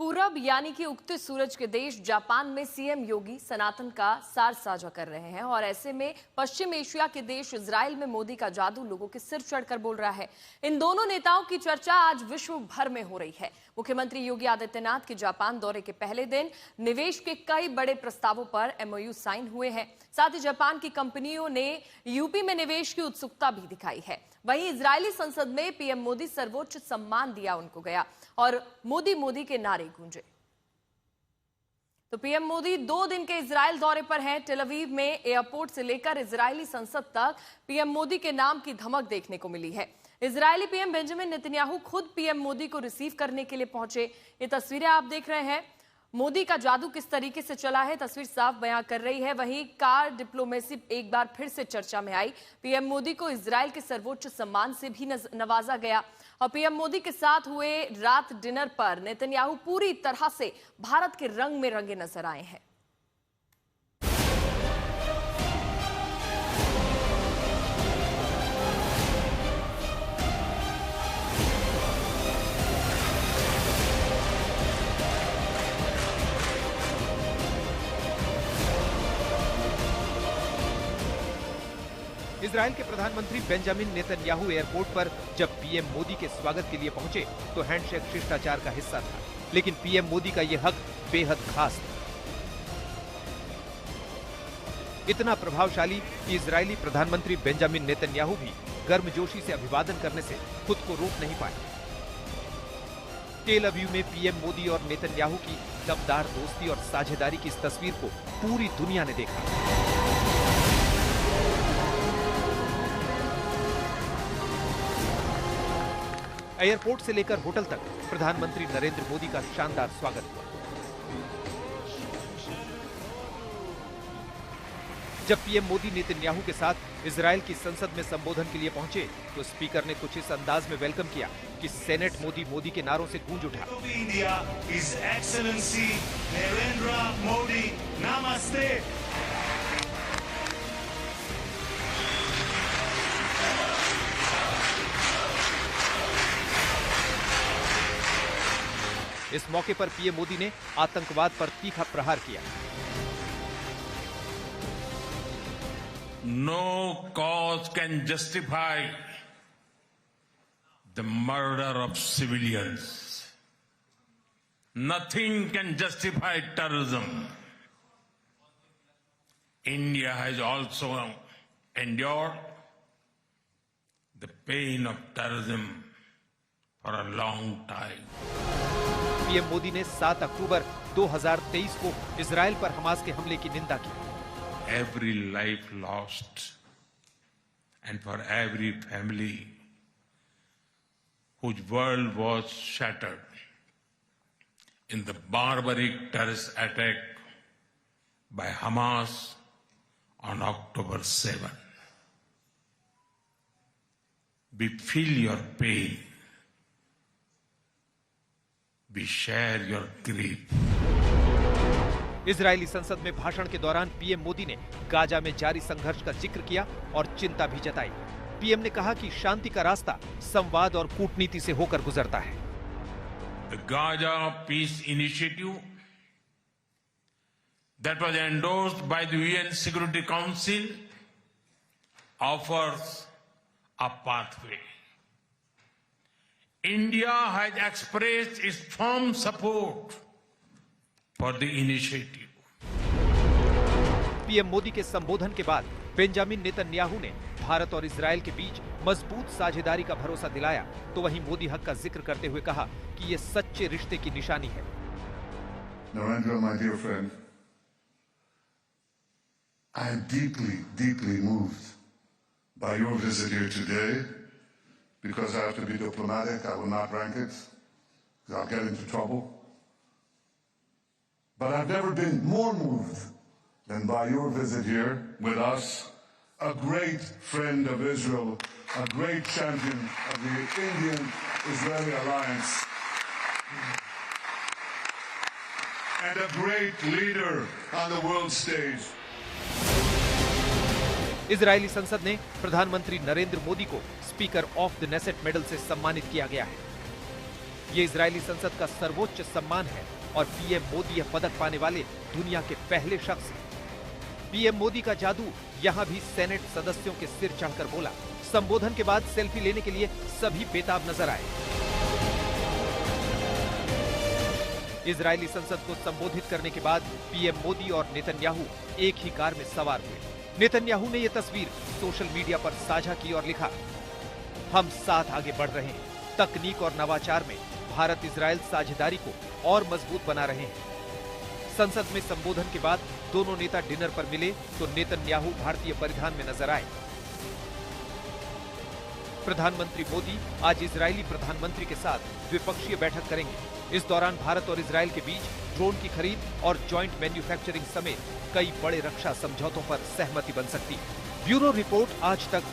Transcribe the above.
पूरब यानी कि उगते सूरज के देश जापान में सीएम योगी सनातन का सार साझा कर रहे हैं और ऐसे में पश्चिम एशिया के देश इजराइल में मोदी का जादू लोगों के सिर चढ़कर बोल रहा है। इन दोनों नेताओं की चर्चा आज विश्व भर में हो रही है। मुख्यमंत्री योगी आदित्यनाथ के जापान दौरे के पहले दिन निवेश के कई बड़े प्रस्तावों पर एमओयू साइन हुए हैं। साथ ही जापान की कंपनियों ने यूपी में निवेश की उत्सुकता भी दिखाई है। वहीं इजरायली संसद में पीएम मोदी सर्वोच्च सम्मान दिया उनको गया और मोदी मोदी के नारे गूंजे। तो पीएम मोदी 2 दिन के इजराइल दौरे पर हैं। टेल अवीव में एयरपोर्ट से लेकर इजरायली संसद तक पीएम मोदी के नाम की धमक देखने को मिली है। इजरायली पीएम बेंजामिन नेतन्याहू खुद पीएम मोदी को रिसीव करने के लिए पहुंचे। ये तस्वीरें आप देख रहे हैं। मोदी का जादू किस तरीके से चला है, तस्वीर साफ बयां कर रही है। वहीं कार डिप्लोमेसी एक बार फिर से चर्चा में आई। पीएम मोदी को इजराइल के सर्वोच्च सम्मान से भी नवाजा गया और पीएम मोदी के साथ हुए रात डिनर पर नेतन्याहू पूरी तरह से भारत के रंग में रंगे नजर आए हैं। इजराइल के प्रधानमंत्री बेंजामिन नेतन्याहू एयरपोर्ट पर जब पीएम मोदी के स्वागत के लिए पहुंचे तो हैंडशेक शिष्टाचार का हिस्सा था, लेकिन पीएम मोदी का यह हक बेहद खास था। इतना प्रभावशाली कि इजरायली प्रधानमंत्री बेंजामिन नेतन्याहू भी गर्मजोशी से अभिवादन करने से खुद को रोक नहीं पाए। टेल अवीव में पीएम मोदी और नेतन्याहू की दमदार दोस्ती और साझेदारी की इस तस्वीर को पूरी दुनिया ने देखा। एयरपोर्ट से लेकर होटल तक प्रधानमंत्री नरेंद्र मोदी का शानदार स्वागत हुआ। जब पीएम मोदी नेतन्याहू के साथ इजराइल की संसद में संबोधन के लिए पहुंचे तो स्पीकर ने कुछ इस अंदाज में वेलकम किया कि सेनेट मोदी मोदी के नारों से गूंज उठा। His Excellency Narendra Modi, Namaste. इस मौके पर पीएम मोदी ने आतंकवाद पर तीखा प्रहार किया। No cause can justify the murder of civilians. Nothing can justify terrorism. India has also endured the pain of terrorism for a long time. PM Modi ने 7 अक्टूबर 2023 को इजराइल पर हमास के हमले की निंदा की। Every life lost and for every family whose world was shattered in the barbaric terrorist attack by Hamas on October 7. We feel your pain. We share your grief. Israeli संसद में भाषण के दौरान पीएम मोदी ने गाजा में जारी संघर्ष का जिक्र किया और चिंता भी जताई। पीएम ने कहा कि शांति का रास्ता संवाद और कूटनीति से होकर गुजरता है। The Gaza Peace Initiative that was endorsed by the UN Security Council offers a pathway. India has expressed its firm support for the initiative. PM Modi के संबोधन के बाद बेंजामिन नेतन्याहू ने भारत और इजराइल के बीच मजबूत साझेदारी का भरोसा दिलाया, तो वहीं मोदी हक का जिक्र करते हुए कहा कि ये सच्चे रिश्ते की निशानी है। Narendra, my dear friend, I am deeply, deeply moved by your visit here today. Because I have to be diplomatic, I will not rank it, because I'll get into trouble. But I've never been more moved than by your visit here with us, a great friend of Israel, a great champion of the Indian-Israeli alliance, and a great leader on the world stage. Israeli संसद ने प्रधानमंत्री नरेंद्र मोदी को speaker of the Knesset medal से सम्मानित किया गया है। ये इजरायली संसद का सर्वोच्च सम्मान है और पीएम मोदी यह पदक पाने वाले दुनिया के पहले शख्स हैं। पीएम मोदी का जादू यहाँ भी सेनेट सदस्यों के सिर चढ़कर बोला। संबोधन के बाद सेल्फी लेने के लिए सभी बेताब नजर आए। इजरायली संसद को संबोधित करने के बाद पीएम मोदी और नेतन्याहू एक ही कार में सवार हुए। नेतन्याहू ने यह तस्वीर सोशल मीडिया पर साझा की और लिखा, हम साथ आगे बढ़ रहे हैं। तकनीक और नवाचार में भारत इजरायल साझेदारी को और मजबूत बना रहे हैं। संसद में संबोधन के बाद दोनों नेता डिनर पर मिले तो नेतन्याहू भारतीय परिधान में नजर आए। प्रधानमंत्री मोदी आज इजरायली प्रधानमंत्री के साथ द्विपक्षीय बैठक करेंगे। इस दौरान भारत और इजरायल के बीच ड्रोन की खरीद और जॉइंट मैन्युफैक्चरिंग समेत कई बड़े रक्षा समझौतों पर सहमति बन सकती है। ब्यूरो रिपोर्ट, आज तक।